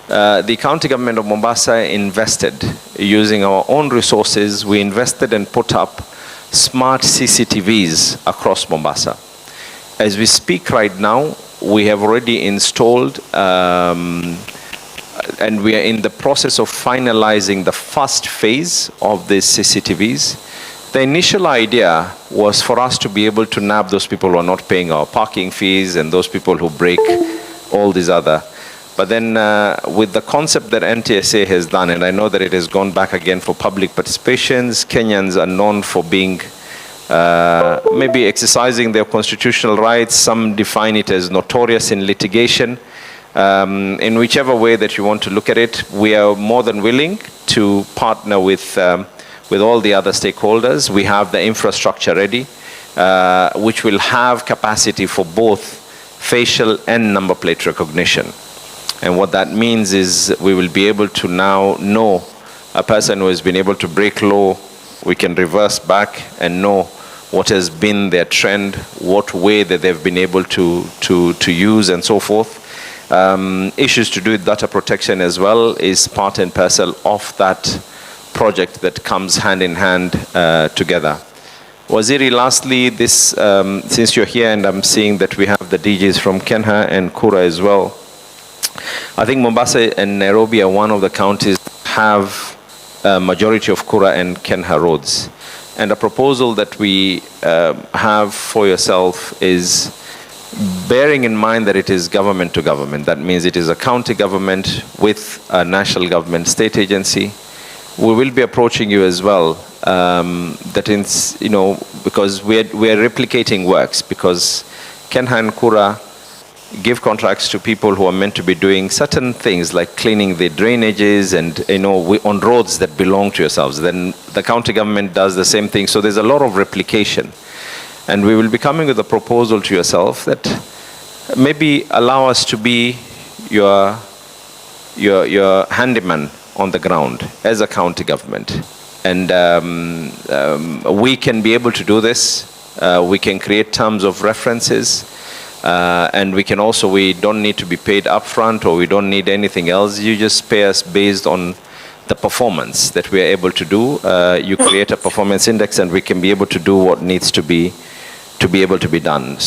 The county government of Mombasa invested, using our own resources, we invested and put up smart CCTVs across Mombasa. As we speak right now, we have already installed and we are in the process of finalizing the first phase of these CCTVs. The initial idea was for us to be able to nab those people who are not paying our parking fees and those people who break all these other. But then with the concept that NTSA has done, and I know that it has gone back again for public participations, Kenyans are known for being maybe exercising their constitutional rights. Some define it as notorious in litigation. In whichever way that you want to look at it, we are more than willing to partner with all the other stakeholders. We have the infrastructure ready, which will have capacity for both facial and number plate recognition. And what that means is we will be able to now know a person who has been able to break law. We can reverse back and know what has been their trend, what way that they've been able to use and so forth. Issues to do with data protection as well is part and parcel of that project that comes hand in hand together. Waziri, lastly, this, since you're here and I'm seeing that we have the DJs from Kenya and Kura as well, I think Mombasa and Nairobi are one of the counties that have a majority of Kura and Kenya roads. And a proposal that we have for yourself is bearing in mind that it is government to government. That means it is a county government with a national government state agency. We will be approaching you as well. That is, you know, because we are replicating works, because Kenya and Kura give contracts to people who are meant to be doing certain things like cleaning the drainages and, you know, on roads that belong to yourselves. Then the county government does the same thing. So there's a lot of replication. And we will be coming with a proposal to yourself that maybe allow us to be your handyman on the ground as a county government. And we can be able to do this. We can create terms of references. And we can also, we don't need to be paid upfront, or we don't need anything else. You just pay us based on the performance that we are able to do. You create a performance index and we can be able to do what needs to be able to be done.